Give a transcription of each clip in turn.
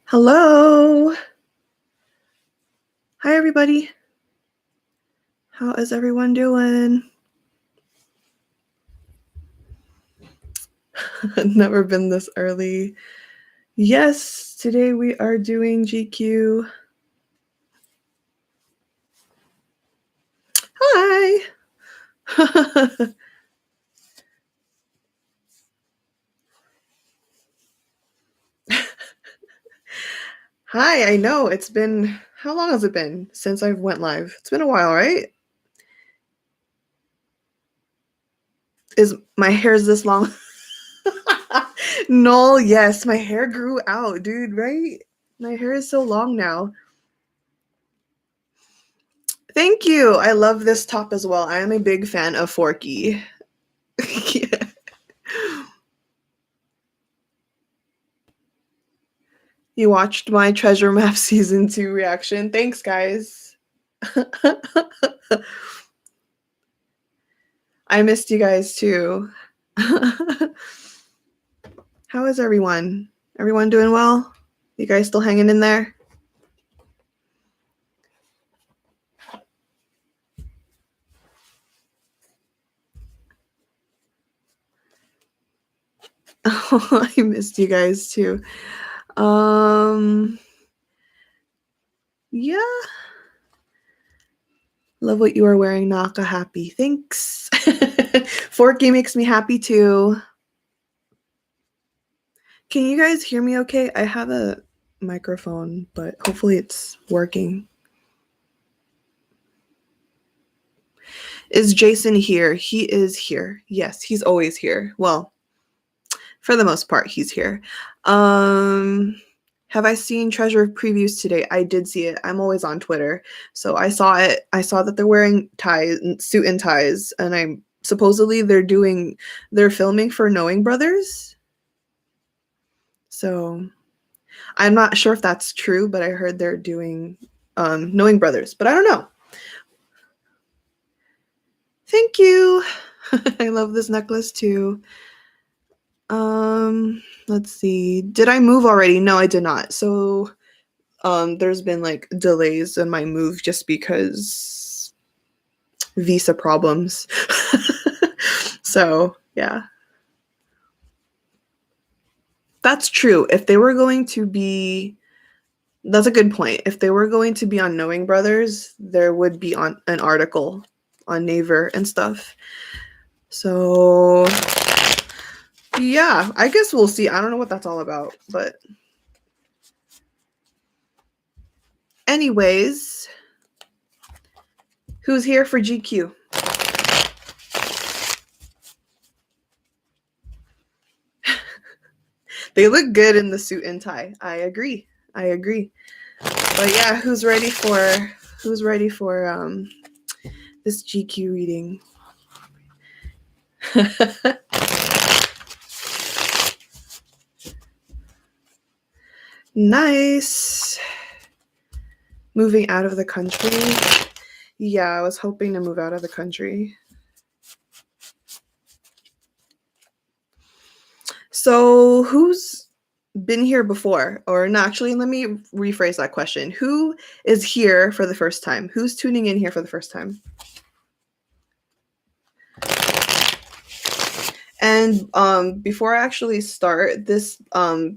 Hello. Hi, everybody. How is everyone doing? Never been this early. Yes, today we are doing JIKYU. Hi. Hi, I know it's been, how long has it been since I went live? It's been a while, right? Is my hair's this long? No, yes, my hair grew out, dude, right? My hair is so long now. Thank you. I love this top as well. I am a big fan of Forky. Yeah. You watched my Treasure Map Season 2 reaction. Thanks, guys. I missed you guys too. How is everyone? Everyone doing well? You guys still hanging in there? Oh, I missed you guys too. Yeah. Love what you are wearing, Naka. Happy. Thanks. Forky makes me happy too. Can you guys hear me okay? I have a microphone, but hopefully it's working. Is Jason here? He is here. Yes, he's always here. Well, for the most part, he's here. Have I seen Treasure previews today? I did see it. I'm always on Twitter, so I saw it. I saw that they're wearing ties, suit and ties, and I'm supposedly they're filming for Knowing Brothers. So I'm not sure if that's true, but I heard they're doing Knowing Brothers, but I don't know. Thank you. I love this necklace too. Let's see. Did I move already? No, I did not. So there's been like delays in my move just because visa problems. So, yeah. That's true. If they were going to be That's a good point. If they were going to be on Knowing Brothers, there would be on an article on Naver and stuff. So yeah, I guess we'll see. I don't know what that's all about, but anyways, who's here for GQ? They look good in the suit and tie. I agree. But yeah, who's ready for this GQ reading? Nice. Moving out of the country. Yeah, I was hoping to move out of the country. So who's been here before? Or no, actually, let me rephrase that question. Who is here for the first time? Who's tuning in here for the first time? And before I actually start this,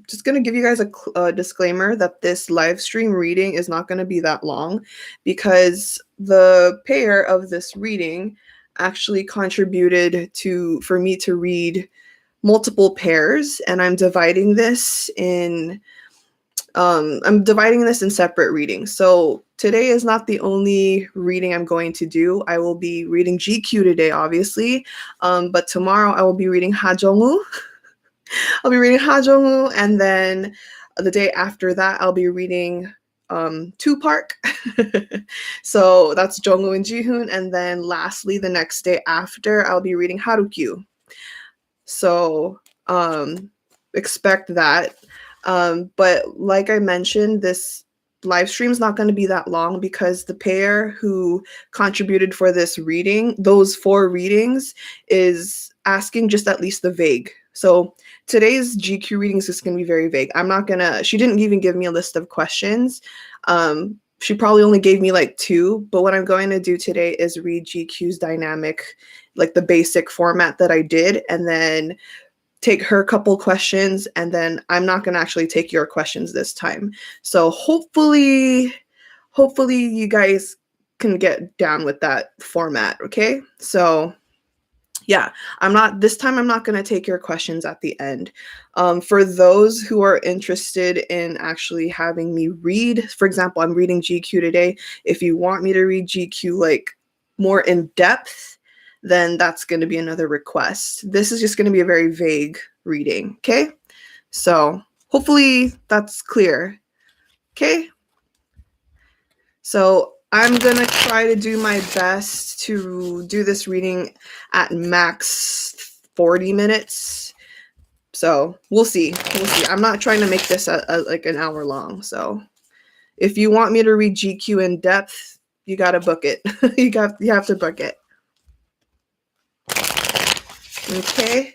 just going to give you guys a disclaimer that this live stream reading is not going to be that long because the payer of this reading actually contributed for me to read multiple pairs, and I'm dividing this in separate readings. So today is not the only reading I'm going to do. I will be reading GQ today, obviously, but tomorrow I will be reading Hajongwoo. I'll be reading Hajongwoo, and then the day after that I'll be reading Two Park. So that's Jungwoo and JIHOON, and then lastly the next day after I'll be reading Harukyu. So expect that. But like I mentioned, this live stream's not going to be that long because the pair who contributed for this reading, those 4 readings, is asking just at least the vague. So today's GQ readings is going to be very vague. I'm not going to, she didn't even give me a list of questions. She probably only gave me like 2, but what I'm going to do today is read GQ's dynamic, like the basic format that I did, and then take her couple questions, and then I'm not going to actually take your questions this time. So hopefully you guys can get down with that format, okay? So yeah, this time I'm not going to take your questions at the end. For those who are interested in actually having me read, for example, I'm reading GQ today. If you want me to read GQ like more in depth, then that's going to be another request. This is just going to be a very vague reading, okay? So hopefully that's clear, okay? So I'm going to try to do my best to do this reading at max 40 minutes. So we'll see. We'll see. I'm not trying to make this like an hour long. So if you want me to read GQ in depth, you got to book it. you have to book it. Okay,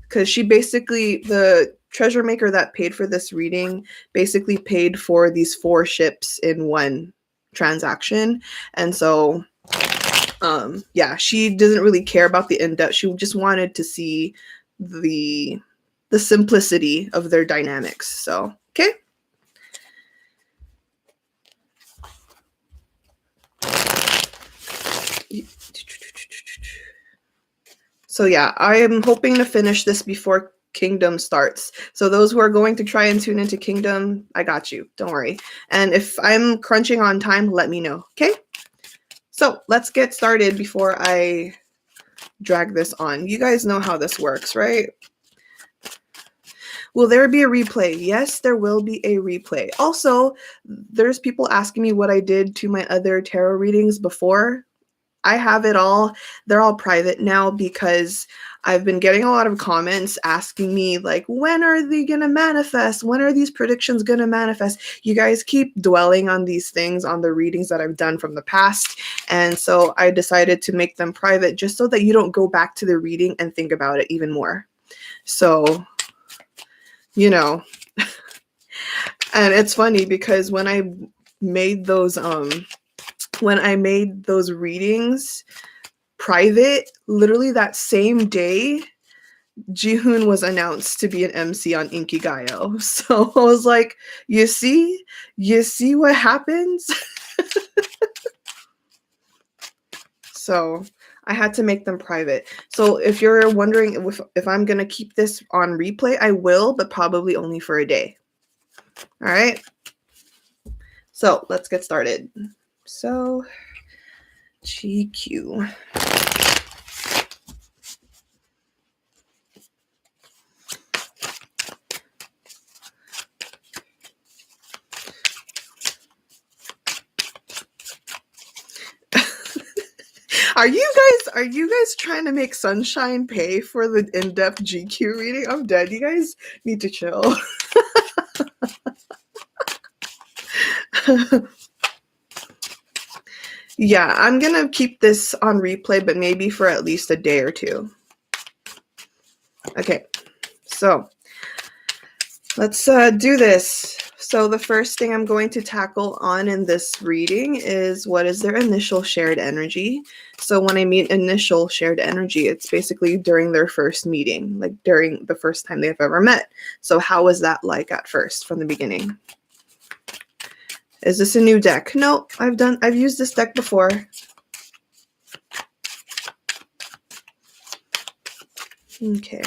because she basically, the treasure maker that paid for this reading basically paid for these 4 ships in one transaction. And so yeah, she doesn't really care about the in-depth. She just wanted to see the simplicity of their dynamics. So okay. So yeah, I am hoping to finish this before Kingdom starts. So those who are going to try and tune into Kingdom, I got you. Don't worry. And if I'm crunching on time, let me know. Okay? So let's get started before I drag this on. You guys know how this works, right? Will there be a replay? Yes, there will be a replay. Also, there's people asking me what I did to my other tarot readings before. I have it all. They're all private now because I've been getting a lot of comments asking me like, when are they going to manifest? When are these predictions going to manifest? You guys keep dwelling on these things on the readings that I've done from the past. And so I decided to make them private just so that you don't go back to the reading and think about it even more. So, you know, and it's funny because when I made those readings private, literally that same day, JIHOON was announced to be an MC on Inkigayo. So I was like, you see what happens? So I had to make them private. So if you're wondering if I'm going to keep this on replay, I will, but probably only for a day. All right. So let's get started. So GQ. Are you guys trying to make Sunshine pay for the in-depth GQ reading? I'm dead. You guys need to chill. Yeah, I'm gonna keep this on replay, but maybe for at least a day or 2. Okay, so let's do this. So the first thing I'm going to tackle on in this reading is what is their initial shared energy. So when I mean initial shared energy, it's basically during their first meeting, like during the first time they've ever met. So how was that like at first from the beginning? Is this a new deck? No, I've used this deck before. Okay.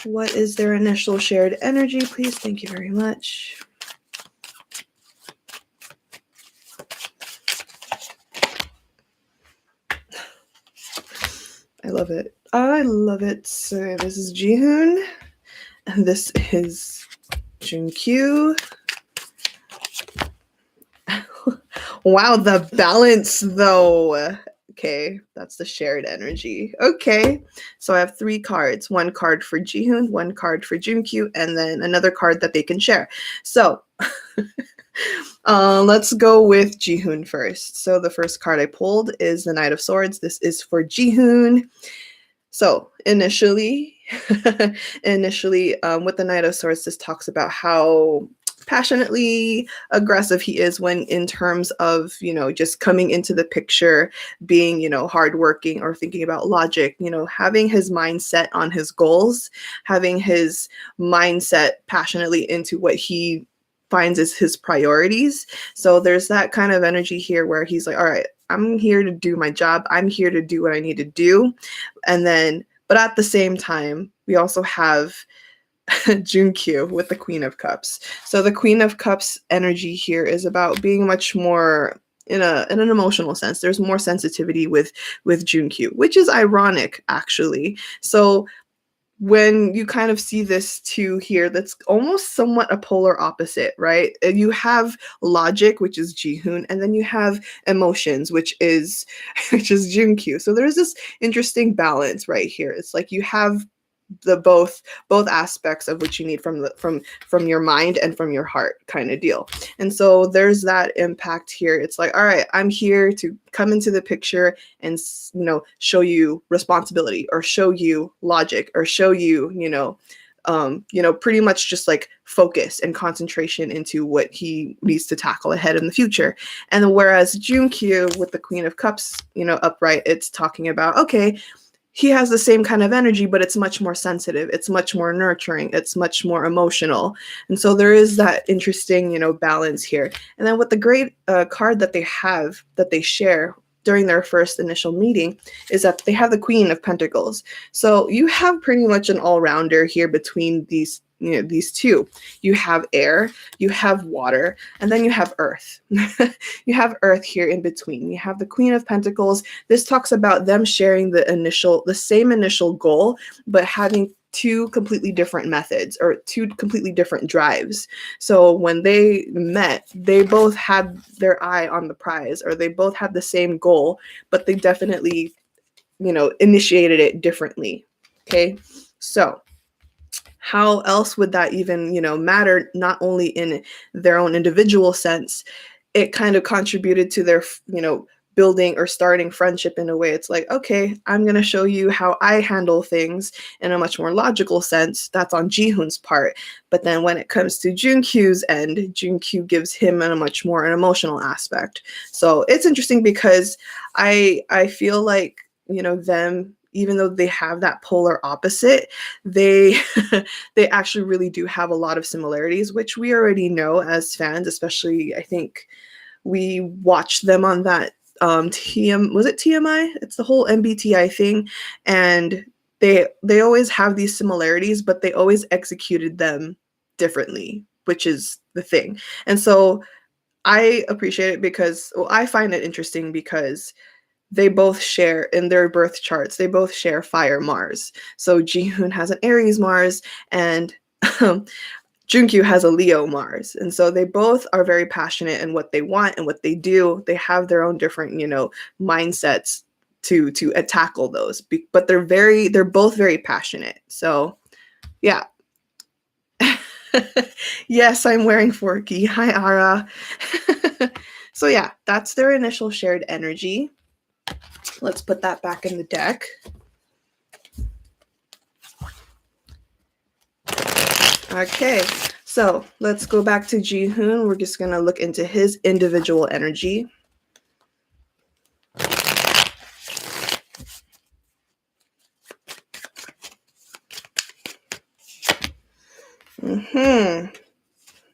What is their initial shared energy, please? Thank you very much. I love it. I love it. So this is JIHOON, and this is JUNKYU. Wow, the balance though. Okay, that's the shared energy. Okay, so I have 3 cards. 1 card for JIHOON, 1 card for JUNKYU, and then another card that they can share. So Let's go with Jihoon first. So the first card I pulled is the Knight of Swords. This is for Jihoon. So initially, with the Knight of Swords, this talks about how passionately aggressive he is when in terms of, just coming into the picture, being, hardworking or thinking about logic, having his mindset on his goals, having his mindset passionately into what he finds as his priorities. So there's that kind of energy here where he's like, all right, I'm here to do my job. I'm here to do what I need to do. And then, but at the same time, we also have JUNKYU with the Queen of Cups. So the Queen of Cups energy here is about being much more in an emotional sense. There's more sensitivity with JUNKYU, which is ironic actually. So when you kind of see this too here, that's almost somewhat a polar opposite, right? You have logic, which is Jihoon, and then you have emotions, which is JUNKYU. So there's this interesting balance right here. It's like you have the both aspects of what you need from your mind and from your heart kind of deal. And so there's that impact here. It's like, all right, I'm here to come into the picture and show you responsibility or show you logic or show you pretty much just like focus and concentration into what he needs to tackle ahead in the future. And whereas JUNKYU with the Queen of Cups, upright, it's talking about, okay, he has the same kind of energy, but it's much more sensitive. It's much more nurturing. It's much more emotional. And so there is that interesting, balance here. And then with the great card that they share during their first initial meeting is that they have the Queen of Pentacles. So you have pretty much an all-rounder here between these two. You have air, you have water, and then you have earth. You have earth here in between. You have the Queen of Pentacles. This talks about them sharing the same initial goal, but having two completely different methods or two completely different drives. So when they met, they both had their eye on the prize, or they both had the same goal, but they definitely, initiated it differently. Okay, so how else would that even, matter? Not only in their own individual sense, it kind of contributed to their, building or starting friendship in a way. It's like, okay, I'm going to show you how I handle things in a much more logical sense. That's on Jihoon's part. But then when it comes to JUNKYU's end, JUNKYU gives him a much more an emotional aspect. So it's interesting because I feel like, them, even though they have that polar opposite, they they actually really do have a lot of similarities, which we already know as fans, especially I think we watched them on that was it TMI? It's the whole MBTI thing, and they always have these similarities, but they always executed them differently, which is the thing. And so I appreciate it because, well, I find it interesting because they both share in their birth charts, they both share fire Mars. So Jihoon has an Aries Mars and JUNKYU has a Leo Mars. And so they both are very passionate in what they want and what they do. They have their own different, mindsets to tackle those. But they're both very passionate. So yeah. Yes, I'm wearing Forky. Hi, Ara. So yeah, that's their initial shared energy. Let's put that back in the deck. Okay, so let's go back to Jihoon. We're just going to look into his individual energy.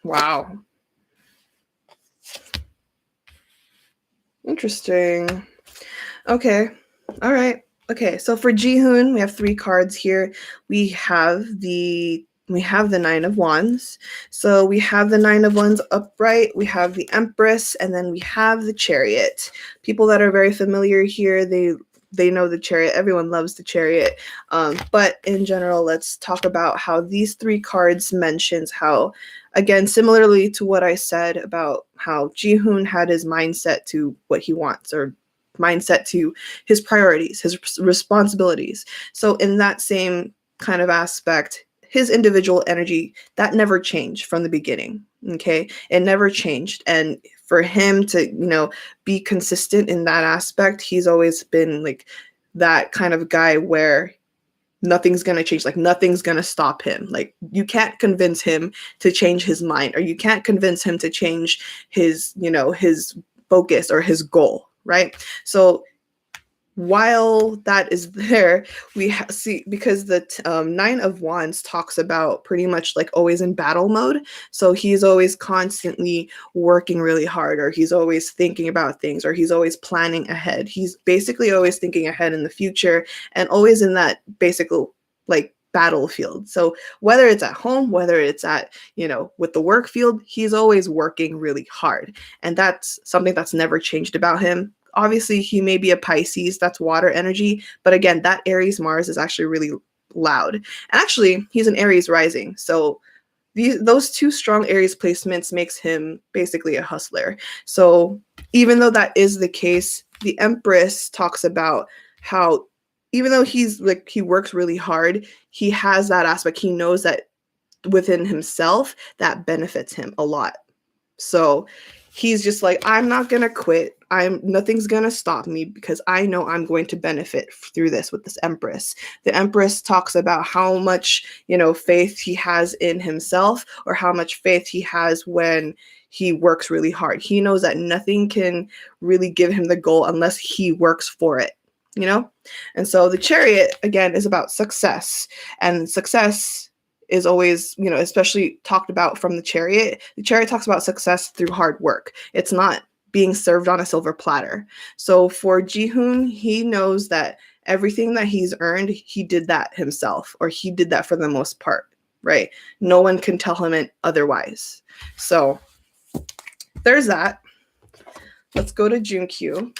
Wow. Interesting. Okay. All right. Okay. So for Jihoon, we have 3 cards here. We have the Nine of Wands. So we have the Nine of Wands upright. We have the Empress, and then we have the Chariot. People that are very familiar here, they know the Chariot. Everyone loves the Chariot. But in general, let's talk about how these 3 cards mentions how, again, similarly to what I said about how Jihoon had his mindset to what he wants, or mindset to his priorities, his responsibilities. So in that same kind of aspect, his individual energy, that never changed from the beginning. Okay, it never changed. And for him to, be consistent in that aspect, he's always been like that kind of guy where nothing's going to change, like nothing's going to stop him. Like you can't convince him to change his mind, or you can't convince him to change his, his focus or his goal, right? So while that is there, we see, because the Nine of Wands talks about pretty much like always in battle mode. So he's always constantly working really hard, or he's always thinking about things, or he's always planning ahead. He's basically always thinking ahead in the future, and always in that basic like battlefield. So whether it's at home, whether it's at, with the work field, he's always working really hard. And that's something that's never changed about him. Obviously, he may be a Pisces, that's water energy, but again, that Aries Mars is actually really loud. And actually, he's an Aries rising, so those two strong Aries placements makes him basically a hustler. So even though that is the case, the Empress talks about how even though he's like, he works really hard, he has that aspect. He knows that within himself that benefits him a lot. So he's just like, I'm not going to quit. Nothing's going to stop me because I know I'm going to benefit through this with this Empress. The Empress talks about how much, faith he has in himself, or how much faith he has when he works really hard. He knows that nothing can really give him the goal unless he works for it, And so the Chariot, again, is about success, and success is always, especially talked about from the Chariot. The Chariot talks about success through hard work. It's not being served on a silver platter. So for JIHOON, he knows that everything that he's earned, he did that himself, or he did that for the most part, right? No one can tell him otherwise. So there's that. Let's go to JUNKYU.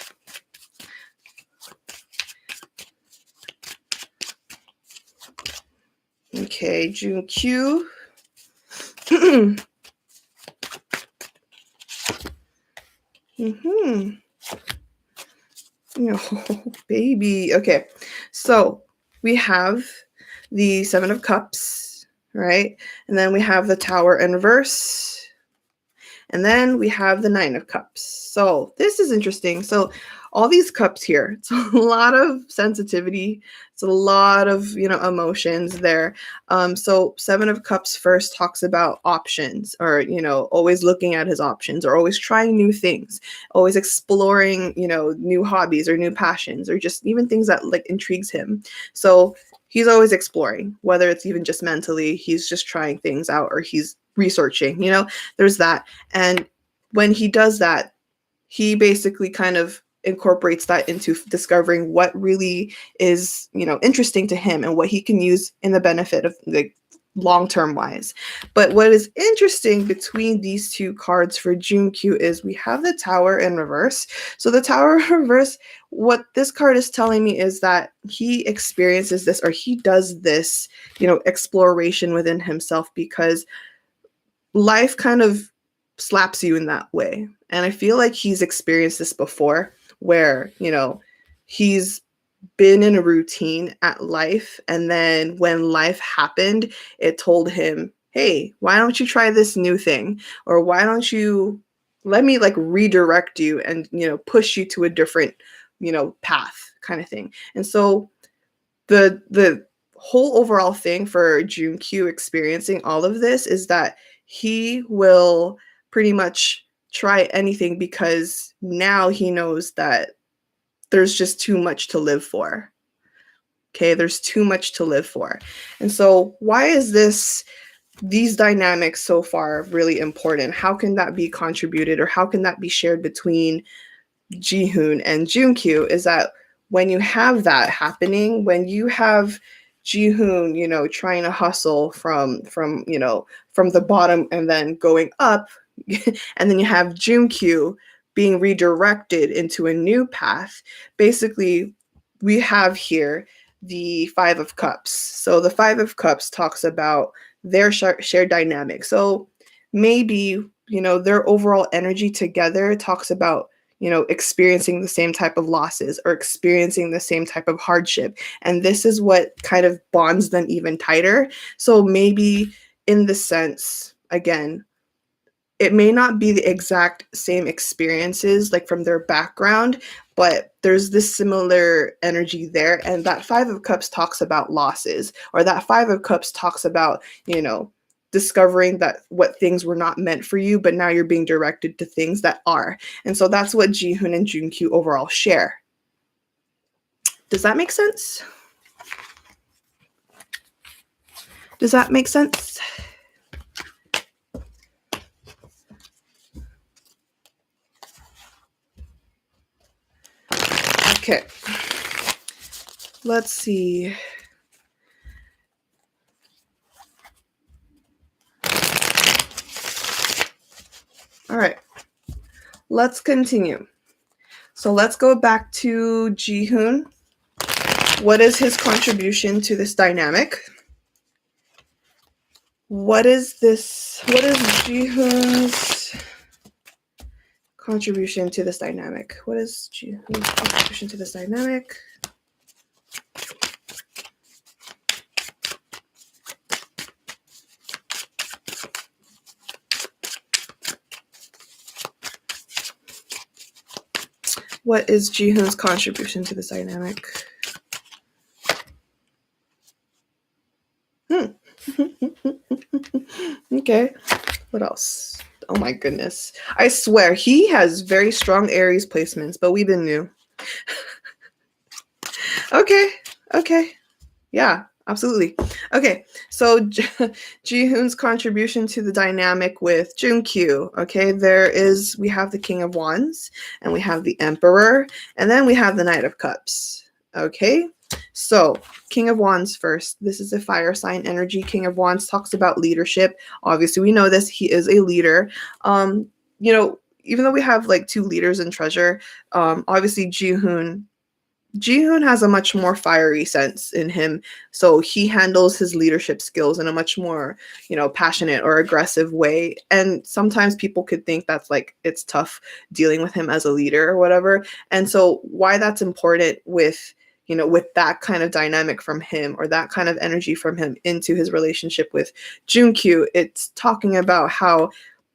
Okay, JUNKYU. Oh, baby. Okay, so we have the Seven of Cups, right? And then we have the Tower in reverse. And then we have the Nine of Cups. So this is interesting. So all these cups here, it's a lot of sensitivity. It's a lot of, emotions there. So Seven of Cups first talks about options, or, always looking at his options, or always trying new things, always exploring, new hobbies or new passions, or just even things that like intrigues him. So he's always exploring, whether it's even just mentally, he's just trying things out, or he's researching, there's that. And when he does that, he basically kind of incorporates that into discovering what really is, interesting to him, and what he can use in the benefit of like long-term wise. But what is interesting between these two cards for JUNKYU is we have the Tower in reverse. So the Tower in reverse, what this card is telling me is that he experiences this, or he does this, exploration within himself, because life kind of slaps you in that way. And I feel like he's experienced this before, where, he's been in a routine at life, and then when life happened, it told him, hey, why don't you try this new thing? Or why don't you let me like redirect you and, push you to a different, path kind of thing. And so the whole overall thing for JUNKYU experiencing all of this is that he will pretty much try anything, because now he knows that there's just too much to live for. Okay, there's too much to live for. And so why is these dynamics so far really important? How can that be contributed, or how can that be shared between JIHOON and JUNKYU? Is that when you have that happening, when you have JIHOON, trying to hustle from the bottom and then going up, and then you have JUNKYU being redirected into a new path. Basically, we have here the Five of Cups. So the Five of Cups talks about their shared dynamic. So maybe, their overall energy together talks about, experiencing the same type of losses, or experiencing the same type of hardship. And this is what kind of bonds them even tighter. So maybe in the sense, again, it may not be the exact same experiences like from their background, but there's this similar energy there. And that Five of Cups talks about losses, or that Five of Cups talks about, you know, discovering that what things were not meant for you, but now you're being directed to things that are. And so that's what Jihoon and JUNKYU overall share. Does that make sense? Does that make sense? Okay. Let's see. All right. Let's continue. So let's go back to Jihoon. What is his contribution to this dynamic? What is Jihoon's contribution to this dynamic? What is Jihoon's contribution to this dynamic? What is Jihoon's contribution to this dynamic? Okay. What else? Oh my goodness. I swear, he has very strong Aries placements, but we've been new. Okay. Yeah, absolutely. Okay, so Jihoon's contribution to the dynamic with JUNKYU. Okay, we have the King of Wands, and we have the Emperor, and then we have the Knight of Cups. Okay, so King of Wands first. This is a fire sign energy. King of Wands talks about leadership. Obviously, we know this. He is a leader. You know, even though we have like two leaders in Treasure, obviously Jihoon has a much more fiery sense in him, so he handles his leadership skills in a much more, you know, passionate or aggressive way. And sometimes people could think that's like it's tough dealing with him as a leader or whatever. And so why that's important with, you know, with that kind of dynamic from him, or that kind of energy from him into his relationship with JUNKYU, it's talking about how,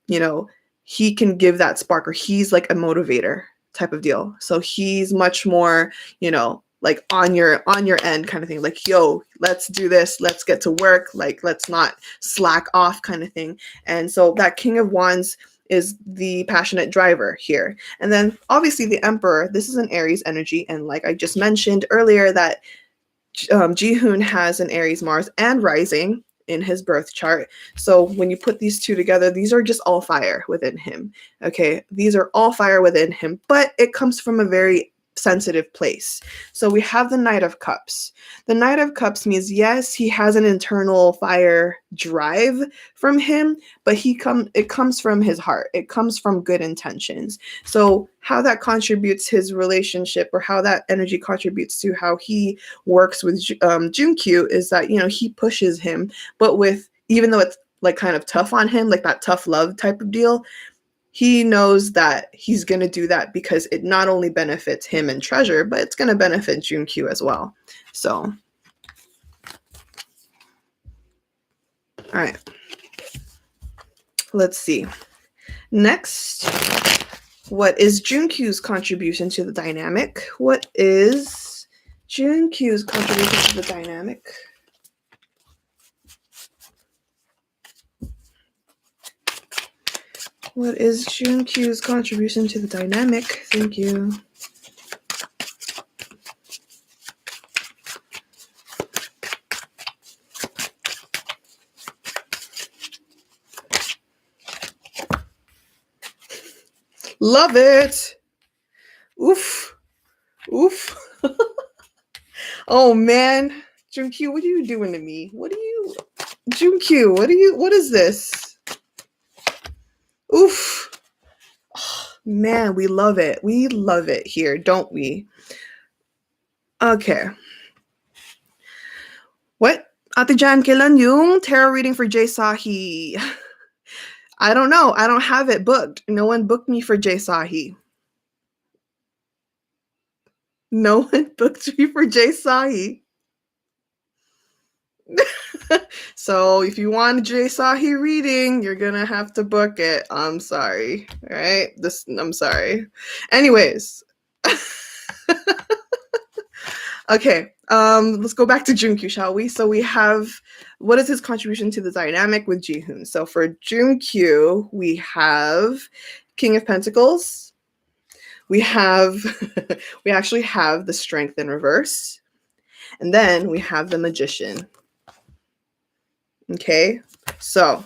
you know, he can give that spark, or he's like a motivator type of deal. So he's much more, you know, like on your end kind of thing, like, yo, let's do this, let's get to work, like let's not slack off kind of thing. And so that King of Wands is the passionate driver here. And then obviously the Emperor, this is an Aries energy, and like I just mentioned earlier, that Jihoon has an Aries Mars and rising in his birth chart. So when you put these two together, these are just all fire within him. Okay, these are all fire within him, but it comes from a very sensitive place. So we have the Knight of Cups. The Knight of Cups means, yes, he has an internal fire drive from him, but it comes from his heart. It comes from good intentions. So how that contributes his relationship, or how that energy contributes to how he works with JUNKYU, is that, you know, he pushes him, but with, even though it's like kind of tough on him, like that tough love type of deal, he knows that he's going to do that because it not only benefits him and Treasure, but it's going to benefit JUNKYU as well. So, all right. Let's see. Next, what is JUNKYU's contribution to the dynamic? What is JUNKYU's contribution to the dynamic? What is JUNKYU's contribution to the dynamic? Thank you. Love it. Oof. Oh man. JUNKYU, what are you doing to me? JUNKYU, what is this? Oof. Oh, man, we love it. We love it here, don't we? Okay. What? Ate Jan, kailan yung tarot reading for Jay Sahi? I don't know. I don't have it booked. No one booked me for Jay Sahi. No one booked me for Jay Sahi. So if you want a J Sahi reading, you're gonna have to book it. I'm sorry. All right. I'm sorry. Anyways. Okay. Let's go back to JUNKYU, shall we? So we have, what is his contribution to the dynamic with JIHOON? So for JUNKYU, we have King of Pentacles. We have we actually have the Strength in reverse. And then we have the Magician. Okay, so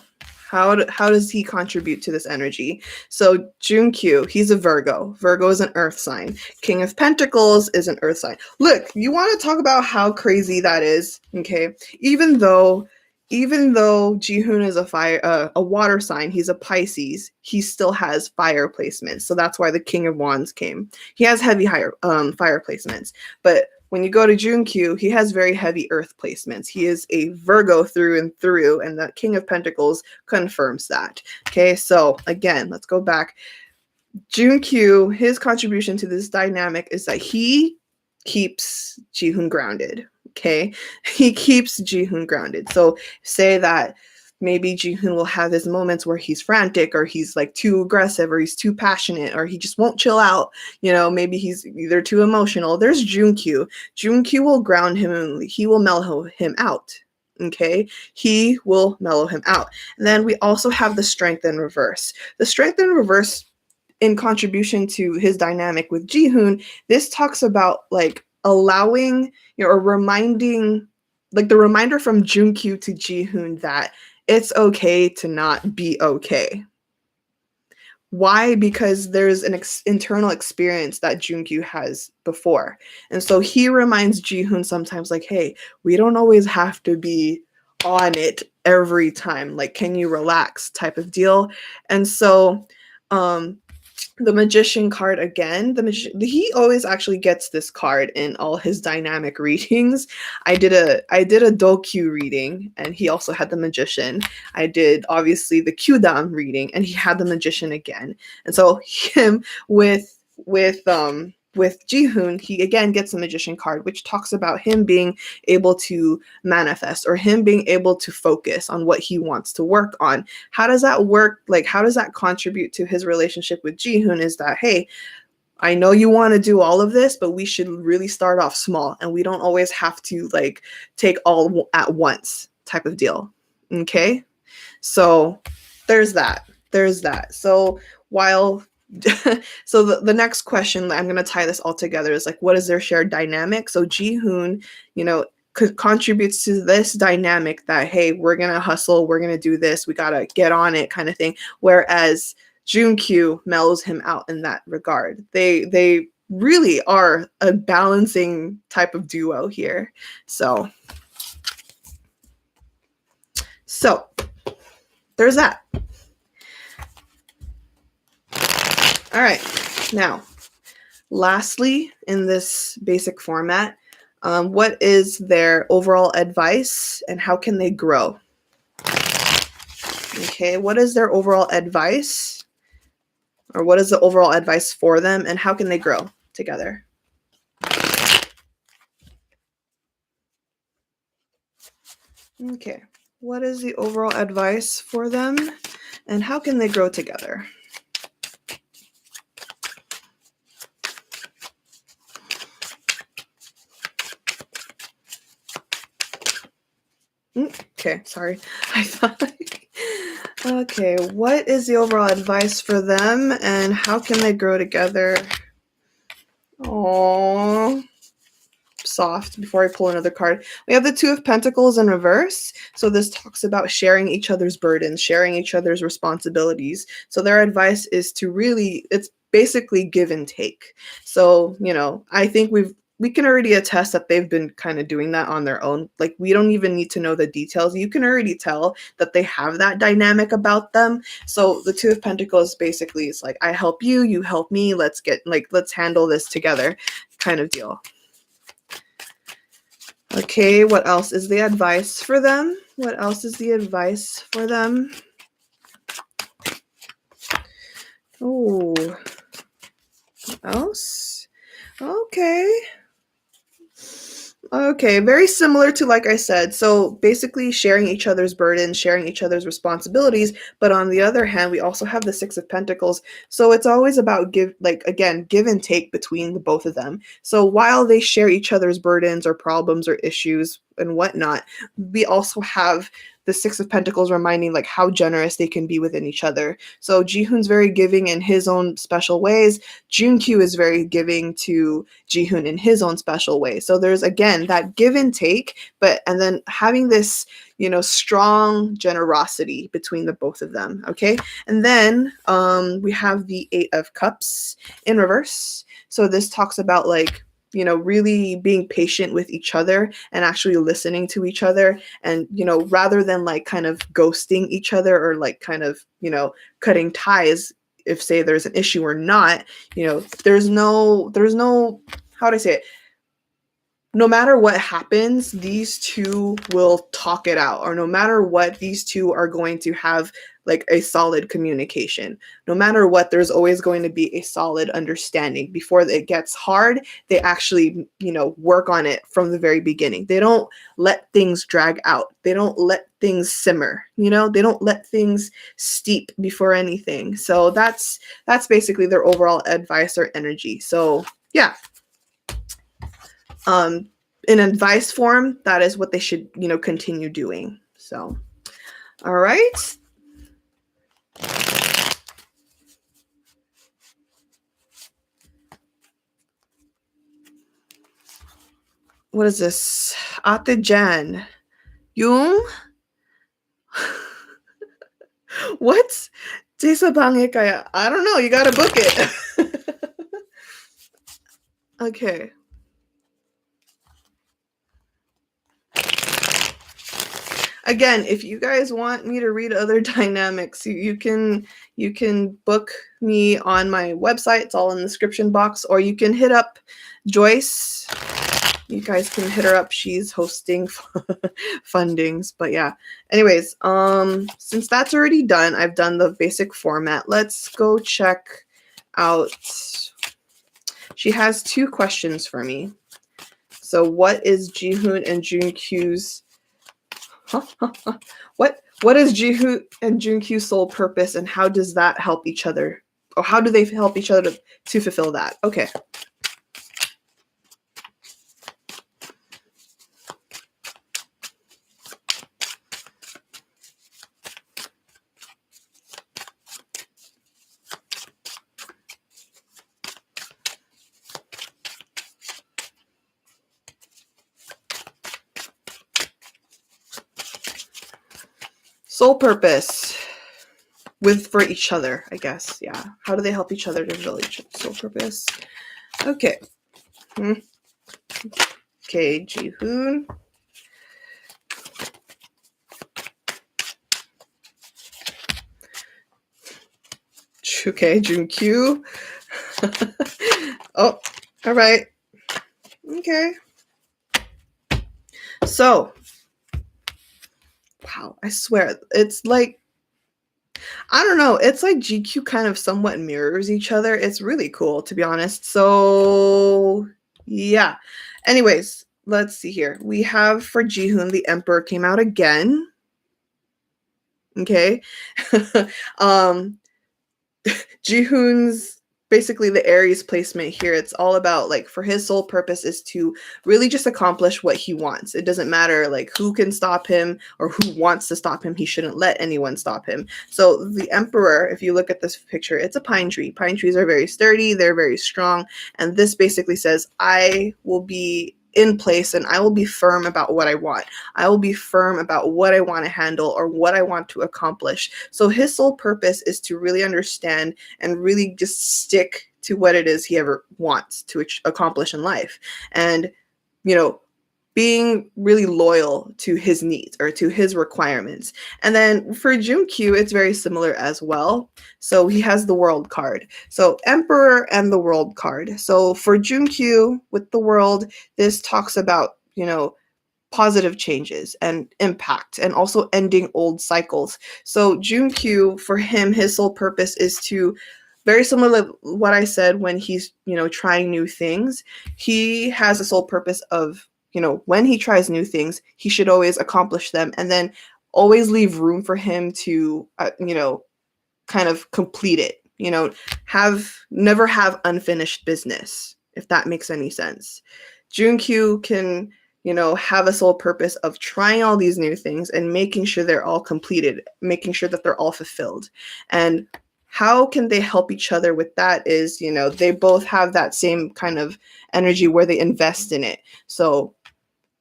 how does he contribute to this energy? So JUNKYU, he's a Virgo. Virgo is an earth sign. King of Pentacles is an earth sign. Look, you want to talk about how crazy that is, okay? Even though JIHOON is a water sign, he's a Pisces, he still has fire placements. So that's why the King of Wands came. He has heavy fire placements, but when you go to JUNKYU, he has very heavy earth placements. He is a Virgo through and through, and the King of Pentacles confirms that. Okay, so again, let's go back. JUNKYU, his contribution to this dynamic is that he keeps JIHOON grounded. Okay, he keeps JIHOON grounded. So say that maybe JIHOON will have his moments where he's frantic, or he's like too aggressive, or he's too passionate, or he just won't chill out. You know, maybe he's either too emotional. There's JUNKYU. JUNKYU will ground him and he will mellow him out. Okay, he will mellow him out. And then we also have the Strength in reverse. The Strength in reverse, in contribution to his dynamic with JIHOON, this talks about like allowing, or reminding, like the reminder from JUNKYU to JIHOON that it's okay to not be okay. Why? Because there's an internal experience that JUNKYU has before. And so he reminds JIHOON sometimes like, hey, we don't always have to be on it every time. Like, can you relax type of deal? And so the Magician card again, he always actually gets this card in all his dynamic readings. I did a JIKYU reading and he also had the Magician. I did obviously the Kyudam reading and he had the Magician again. And so him with JIHOON, he again gets a Magician card, which talks about him being able to manifest, or him being able to focus on what he wants to work on. How does that work? Like, how does that contribute to his relationship with JIHOON? Is that, hey, I know you want to do all of this, but we should really start off small, and we don't always have to like take all at once type of deal. Okay, so there's that. So while so the next question, I'm going to tie this all together, is like, what is their shared dynamic? So JIHOON, contributes to this dynamic that, hey, we're going to hustle, we're going to do this, we got to get on it kind of thing. Whereas JUNKYU mellows him out in that regard. They really are a balancing type of duo here. So there's that. All right, now, lastly, in this basic format, what is their overall advice and how can they grow? Okay, what is their overall advice, or what is the overall advice for them, and how can they grow together? Okay, what is the overall advice for them, and how can they grow together? Okay, sorry. I thought. Okay, what is the overall advice for them, and how can they grow together? Oh, soft. Before I pull another card, we have the Two of Pentacles in reverse. So this talks about sharing each other's burdens, sharing each other's responsibilities. So their advice is to really, it's basically give and take. So, I think we can already attest that they've been kind of doing that on their own. Like, we don't even need to know the details. You can already tell that they have that dynamic about them. So the Two of Pentacles basically is like, I help you, you help me, let's handle this together kind of deal. Okay, what else is the advice for them? What else is the advice for them? Oh, what else? Okay. Okay, very similar to like I said. So basically sharing each other's burdens, sharing each other's responsibilities, but on the other hand, we also have the 6 of Pentacles. So it's always about give and take between the both of them. So while they share each other's burdens or problems or issues and whatnot, we also have the 6 of Pentacles reminding like how generous they can be within each other. So Jihoon's very giving in his own special ways. JUNKYU is very giving to Jihoon in his own special way. So there's again that give and take, and then having this, strong generosity between the both of them. Okay. And then we have the 8 of Cups in reverse. So this talks about like, really being patient with each other and actually listening to each other. And, rather than like kind of ghosting each other or like kind of, cutting ties, if say there's an issue or not, there's no, how do I say it? No matter what happens, these two will talk it out, or no matter what, these two are going to have like a solid communication. No matter what, there's always going to be a solid understanding. Before it gets hard, they actually, work on it from the very beginning. They don't let things drag out. They don't let things simmer, they don't let things steep before anything. So that's basically their overall advice or energy. So yeah. In advice form, that is what they should, continue doing. So, all right. What is this? Ate Jan. Yung? What? Jesa Bange Kaya. I don't know. You gotta book it. Okay. Again, if you guys want me to read other dynamics, you can book me on my website. It's all in the description box, or you can hit up Joyce. You guys can hit her up. She's hosting fundings. But yeah. Anyways, since that's already done, I've done the basic format. Let's go check out. She has 2 questions for me. So what is Jihoon and JUNKYU's what is Jihoon and JUNKYU's soul purpose, and how does that help each other? Or how do they help each other to fulfill that? Okay. Soul purpose for each other, I guess. Yeah. How do they help each other to fulfill each soul purpose? Okay. Okay, Jihoon. Okay, JUNKYU. Oh, all right. Okay. So, wow, I swear, it's like, I don't know, it's like JIKYU kind of somewhat mirrors each other. It's really cool, to be honest. So, yeah. Anyways, let's see here. We have for Jihoon, the Emperor came out again. Okay. Jihoon's basically the Aries placement here. It's all about like, for his sole purpose is to really just accomplish what he wants. It doesn't matter like who can stop him or who wants to stop him. He shouldn't let anyone stop him. So the Emperor, if you look at this picture, it's a pine tree. Pine trees are very sturdy. They're very strong. And this basically says, I will be in place and I will be firm about what I want. I will be firm about what I want to handle or what I want to accomplish. So his sole purpose is to really understand and really just stick to what it is he ever wants to accomplish in life. And, being really loyal to his needs or to his requirements. And then for JUNKYU, it's very similar as well. So he has the World card. So Emperor and the World card. So for JUNKYU with the World, this talks about, positive changes and impact and also ending old cycles. So JUNKYU, for him, his sole purpose is to, very similar to what I said when he's, trying new things, he has a sole purpose of when he tries new things, he should always accomplish them and then always leave room for him to, kind of complete it. Never have unfinished business, if that makes any sense. JUNKYU can, have a sole purpose of trying all these new things and making sure they're all completed, making sure that they're all fulfilled. And how can they help each other with that is, they both have that same kind of energy where they invest in it. So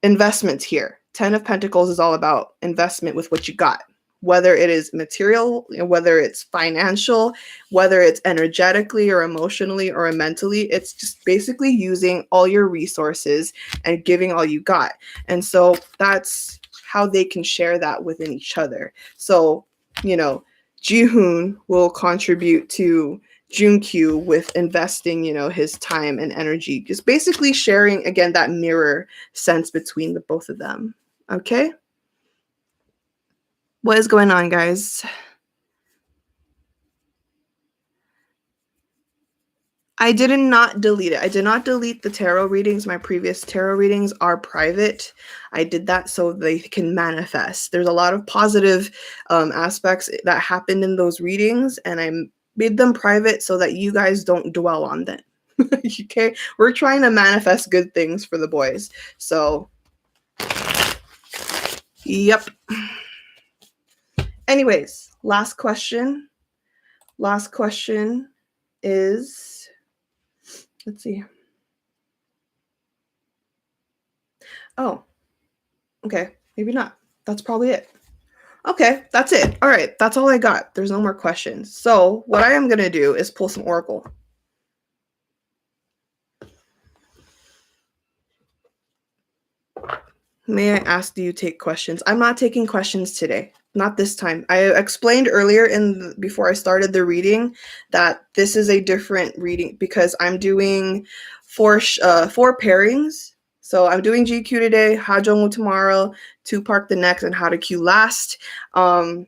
investments here. 10 of Pentacles is all about investment with what you got, whether it is material, whether it's financial, whether it's energetically or emotionally or mentally. It's just basically using all your resources and giving all you got. And so that's how they can share that within each other. So, JIHOON will contribute to JUNKYU with investing, his time and energy, just basically sharing, again, that mirror sense between the both of them. Okay? What is going on, guys? I did not delete it. I did not delete the tarot readings. My previous tarot readings are private. I did that so they can manifest. There's a lot of positive aspects that happened in those readings, and I made them private so that you guys don't dwell on them. Okay? We're trying to manifest good things for the boys. So, yep. Anyways, last question. Last question is, let's see. Oh, okay. Maybe not. That's probably it. Okay, that's it. All right, that's all I got. There's no more questions. So what I am going to do is pull some oracle. May I ask, do you take questions? I'm not taking questions today. Not this time. I explained earlier before I started the reading that this is a different reading because I'm doing four pairings. So I'm doing JIKYU today, HAJONGU tomorrow, 2-Park the next, and How to Q last. I'm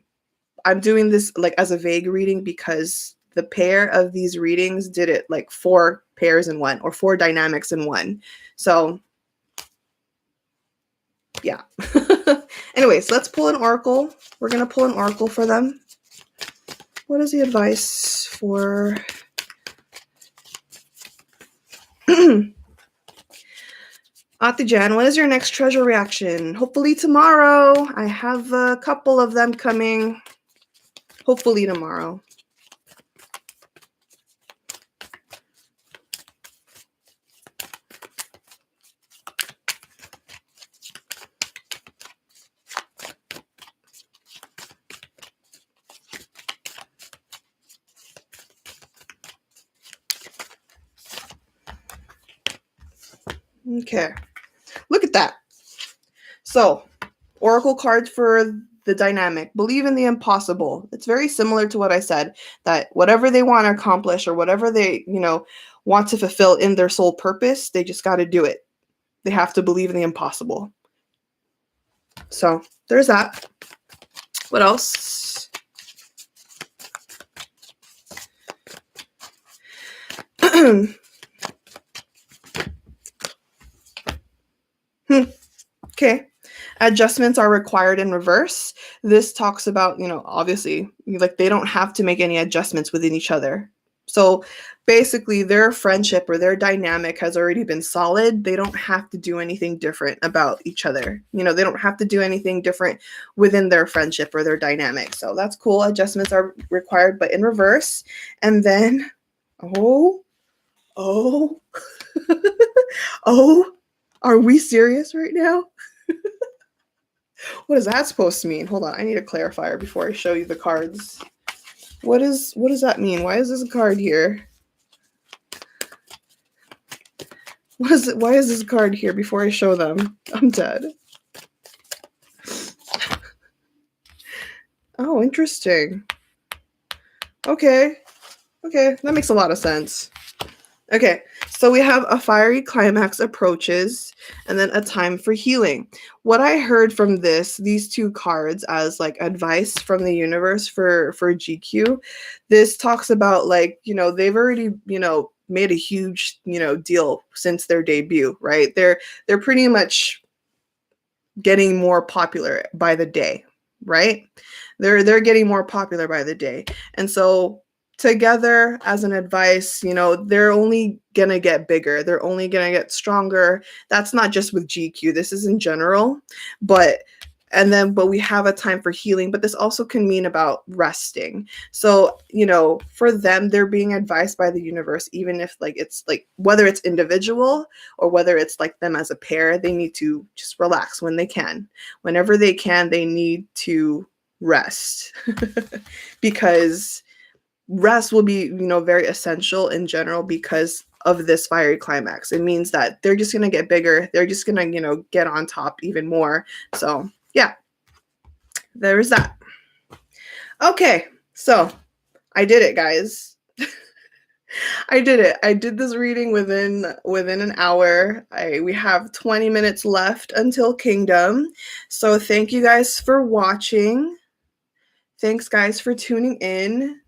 doing this like as a vague reading because the pair of these readings did it like 4 pairs in one or 4 dynamics in one. So yeah. Anyways, let's pull an oracle. We're going to pull an oracle for them. What is the advice for Atijan? What is your next treasure reaction? Hopefully tomorrow. I have a couple of them coming. Hopefully tomorrow. Okay, look at that. So, oracle cards for the dynamic. Believe in the impossible. It's very similar to what I said, that whatever they want to accomplish or whatever they, want to fulfill in their soul purpose, they just got to do it. They have to believe in the impossible. So, there's that. What else? Okay. Adjustments are required in reverse. This talks about, obviously, like they don't have to make any adjustments within each other. So basically their friendship or their dynamic has already been solid. They don't have to do anything different about each other. They don't have to do anything different within their friendship or their dynamic. So that's cool. Adjustments are required, but in reverse. And then, oh, are we serious right now? What is that supposed to mean? Hold on, I need a clarifier before I show you the cards. What does that mean? Why is this card here? Why is this card here before I show them? I'm dead. Oh, interesting. Okay, that makes a lot of sense. Okay, so we have a fiery climax approaches and then a time for healing. What I heard from these two cards as like advice from the universe for GQ, this talks about like, they've already, made a huge, deal since their debut, right? They're pretty much getting more popular by the day, right? They're getting more popular by the day. And so together as an advice, they're only going to get bigger. They're only going to get stronger. That's not just with GQ. This is in general. But we have a time for healing, but this also can mean about resting. So, for them, they're being advised by the universe, even if like it's like whether it's individual or whether it's like them as a pair, they need to just relax when they can. Whenever they can, they need to rest because rest will be, very essential in general because of this fiery climax. It means that they're just going to get bigger. They're just going to, get on top even more. So yeah, there's that. Okay, so I did it, guys. I did it. I did this reading within an hour. We have 20 minutes left until Kingdom. So thank you guys for watching. Thanks guys for tuning in.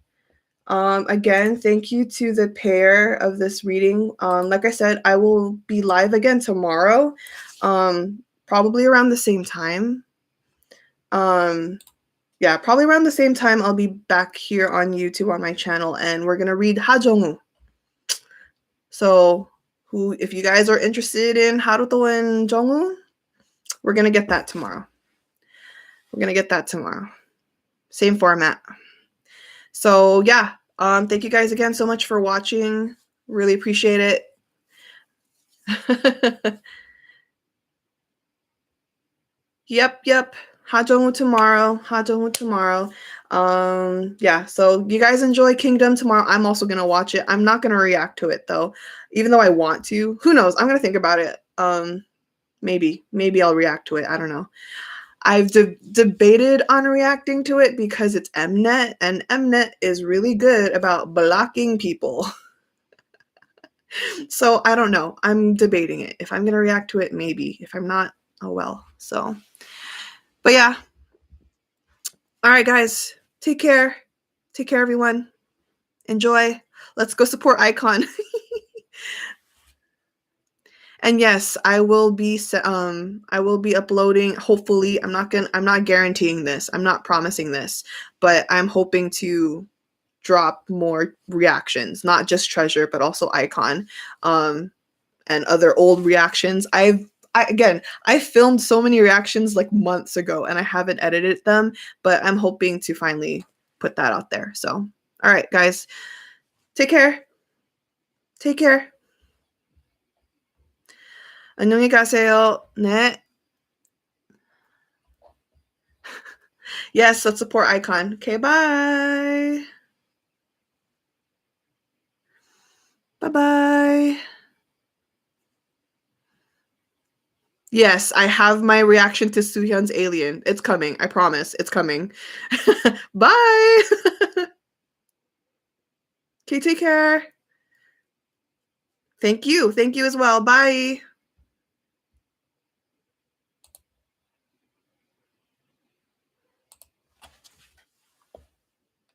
Again, thank you to the pair of this reading. Like I said, I will be live again tomorrow, probably around the same time. Yeah, probably around the same time I'll be back here on YouTube on my channel, and we're gonna read HAJONGU. So, if you guys are interested in Haruto and Jongwoo, we're gonna get that tomorrow. Same format. So yeah, thank you guys again so much for watching. Really appreciate it. Yep. HAJONGU tomorrow. Yeah, so you guys enjoy Kingdom tomorrow. I'm also gonna watch it. I'm not gonna react to it though, even though I want to. Who knows? I'm gonna think about it. Maybe I'll react to it. I don't know. I've debated on reacting to it because it's Mnet, and Mnet is really good about blocking people. So I don't know. I'm debating it. If I'm gonna react to it, maybe. If I'm not, oh well. So, but yeah. All right, guys. Take care. Take care, everyone. Enjoy. Let's go support Icon. And yes, I will be uploading, hopefully. I'm not guaranteeing this. I'm not promising this, but I'm hoping to drop more reactions, not just Treasure, but also Icon, and other old reactions. I filmed so many reactions like months ago and I haven't edited them, but I'm hoping to finally put that out there. So, all right, guys, take care. 안녕히 가세요. 네. Yes, let's support Icon. Okay, bye. Bye-bye. Yes, I have my reaction to Soohyun's Alien. It's coming. I promise. It's coming. Bye. Okay, take care. Thank you. Thank you as well. Bye.